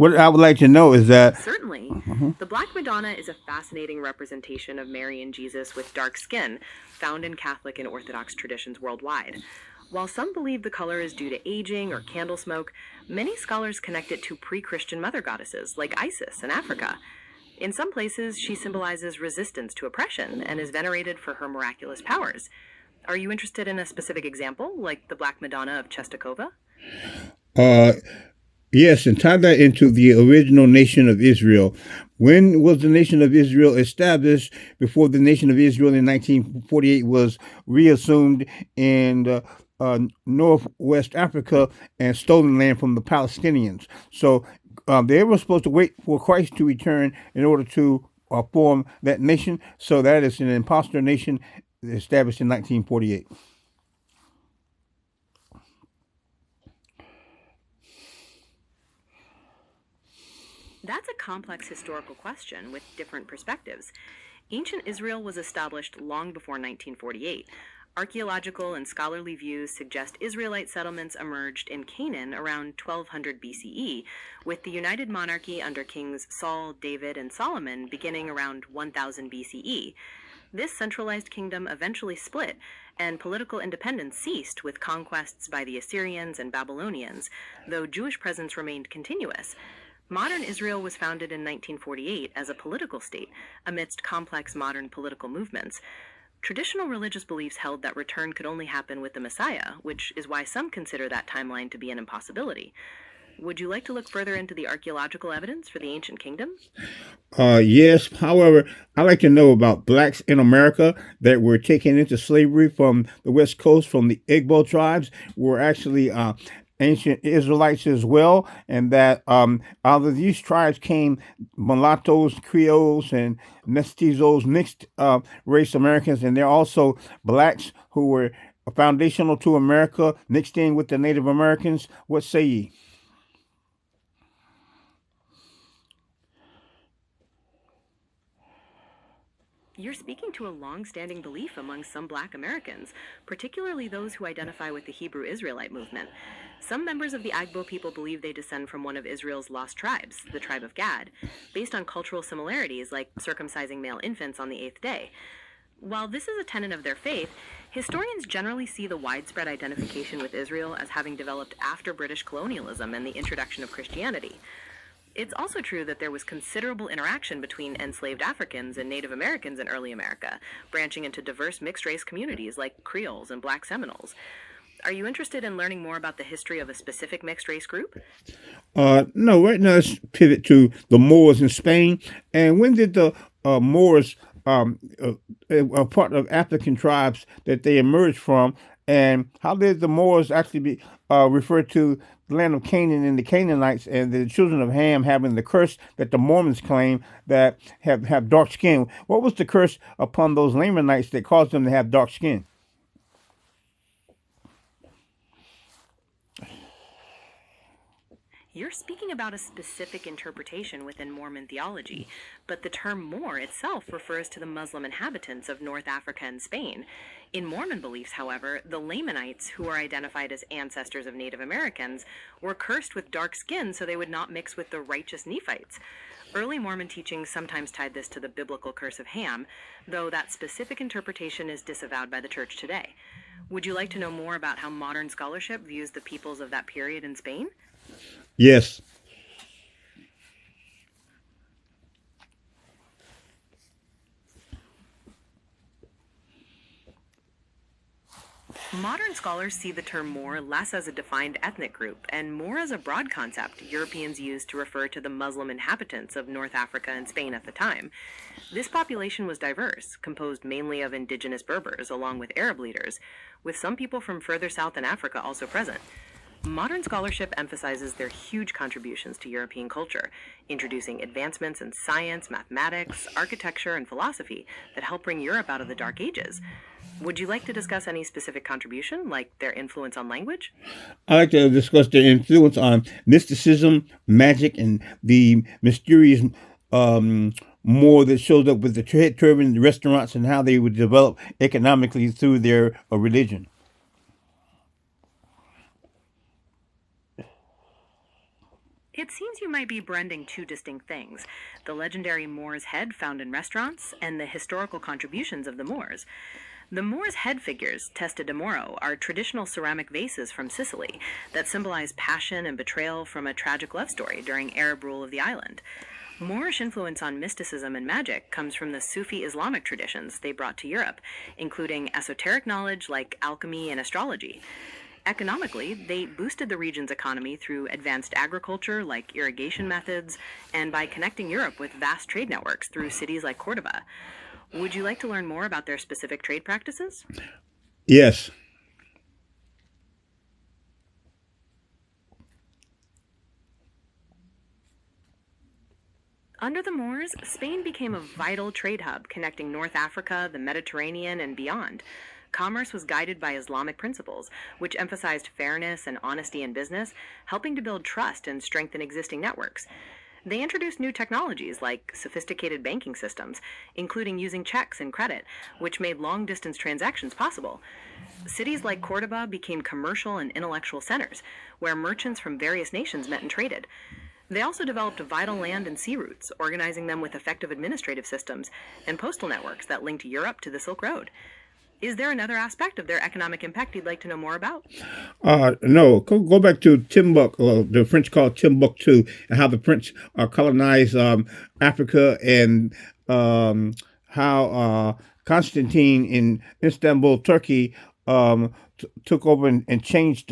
What I would like to know is that. Certainly. The Black Madonna is a fascinating representation of Mary and Jesus with dark skin, found in Catholic and Orthodox traditions worldwide. While some believe the color is due to aging or candle smoke, many scholars connect it to pre Christian mother goddesses like Isis in Africa. In some places, she symbolizes resistance to oppression and is venerated for her miraculous powers. Are you interested in a specific example, like the Black Madonna of Czestochowa? Uh, yes, and tie that into the original nation of Israel. When was the nation of Israel established before the nation of Israel in 1948 was reassumed in northwest Africa and stolen land from the Palestinians? So they were supposed to wait for Christ to return in order to form that nation. So that is an imposter nation established in 1948. That's a complex historical question with different perspectives. Ancient Israel was established long before 1948. Archaeological and scholarly views suggest Israelite settlements emerged in Canaan around 1200 BCE, with the United Monarchy under kings Saul, David, and Solomon beginning around 1000 BCE. This centralized kingdom eventually split, and political independence ceased with conquests by the Assyrians and Babylonians, though Jewish presence remained continuous. Modern Israel was founded in 1948 as a political state amidst complex modern political movements. Traditional religious beliefs held that return could only happen with the Messiah, which is why some consider that timeline to be an impossibility. Would you like to look further into the archaeological evidence for the ancient kingdom? Yes. However, I like to know about blacks in America that were taken into slavery from the West Coast, from the Igbo tribes, were actually ancient Israelites as well, and that out of these tribes came mulattoes, Creoles, and mestizos, mixed race Americans, and they're also blacks who were foundational to America, mixed in with the Native Americans. What say ye? You're speaking to a long-standing belief among some black Americans, particularly those who identify with the Hebrew Israelite movement. Some members of the Agbo people believe they descend from one of Israel's lost tribes, the tribe of Gad, based on cultural similarities like circumcising male infants on the eighth day. While this is a tenet of their faith, historians generally see the widespread identification with Israel as having developed after British colonialism and the introduction of Christianity. It's also true that there was considerable interaction between enslaved Africans and Native Americans in early America, branching into diverse mixed-race communities like Creoles and Black Seminoles. Are you interested in learning more about the history of a specific mixed-race group? No, right now let's pivot to the Moors in Spain. And when did the Moors, a part of African tribes that they emerged from, and how did the Moors actually be referred to the land of Canaan and the Canaanites and the children of Ham having the curse that the Mormons claim that have dark skin? What was the curse upon those Lamanites that caused them to have dark skin? You're speaking about a specific interpretation within Mormon theology, but the term Moor itself refers to the Muslim inhabitants of North Africa and Spain. In Mormon beliefs, however, the Lamanites, who are identified as ancestors of Native Americans, were cursed with dark skin so they would not mix with the righteous Nephites. Early Mormon teachings sometimes tied this to the biblical curse of Ham, though that specific interpretation is disavowed by the church today. Would you like to know more about how modern scholarship views the peoples of that period in Spain? Yes. Modern scholars see the term Moor less as a defined ethnic group and more as a broad concept Europeans used to refer to the Muslim inhabitants of North Africa and Spain at the time. This population was diverse, composed mainly of indigenous Berbers along with Arab leaders, with some people from further south in Africa also present. Modern scholarship emphasizes their huge contributions to European culture, introducing advancements in science, mathematics, architecture, and philosophy that help bring Europe out of the Dark Ages. Would you like to discuss any specific contribution, like their influence on language? I like to discuss their influence on mysticism, magic, and the mysterious more that shows up with the head turban, the restaurants, and how they would develop economically through their religion. It seems you might be blending two distinct things: the legendary Moor's head found in restaurants and the historical contributions of the Moors. The Moor's head figures, testa de Moro, are traditional ceramic vases from Sicily that symbolize passion and betrayal from a tragic love story during Arab rule of the island. Moorish influence on mysticism and magic comes from the Sufi Islamic traditions they brought to Europe, including esoteric knowledge like alchemy and astrology. Economically, they boosted the region's economy through advanced agriculture like irrigation methods and by connecting Europe with vast trade networks through cities like Cordoba. Would you like to learn more about their specific trade practices? Yes. Under the Moors, Spain became a vital trade hub connecting North Africa, the Mediterranean, and beyond. Commerce was guided by Islamic principles, which emphasized fairness and honesty in business, helping to build trust and strengthen existing networks. They introduced new technologies like sophisticated banking systems, including using checks and credit, which made long distance transactions possible. Cities like Cordoba became commercial and intellectual centers, where merchants from various nations met and traded. They also developed vital land and sea routes, organizing them with effective administrative systems and postal networks that linked Europe to the Silk Road. Is there another aspect of their economic impact you'd like to know more about? No, go back to Timbuktu, the French called Timbuktu, and how the French colonized Africa, and how Constantine in Istanbul, Turkey, took over and changed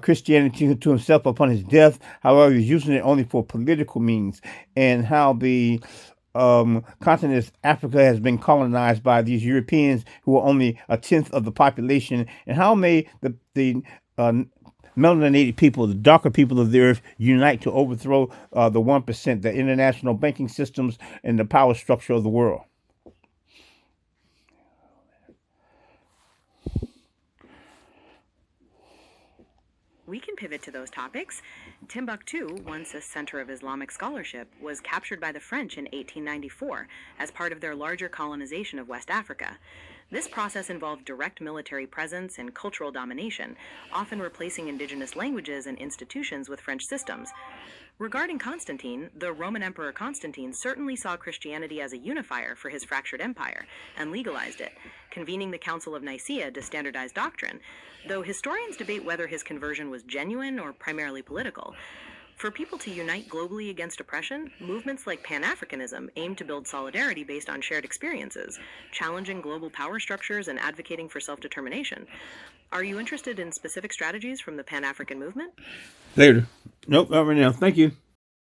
Christianity to himself upon his death. However, he was using it only for political means, and how the continent of Africa has been colonized by these Europeans who are only a tenth of the population, and how may the melanated people, the darker people of the earth, unite to overthrow the 1%, the international banking systems, and the power structure of the world. We can pivot to those topics. Timbuktu, once a center of Islamic scholarship, was captured by the French in 1894 as part of their larger colonization of West Africa. This process involved direct military presence and cultural domination, often replacing indigenous languages and institutions with French systems. Regarding Constantine, the Roman Emperor Constantine certainly saw Christianity as a unifier for his fractured empire and legalized it, convening the Council of Nicaea to standardize doctrine, though historians debate whether his conversion was genuine or primarily political. For people to unite globally against oppression, movements like Pan-Africanism aim to build solidarity based on shared experiences, challenging global power structures and advocating for self-determination. Are you interested in specific strategies from the Pan-African movement? Later. Nope, not right now. Thank you.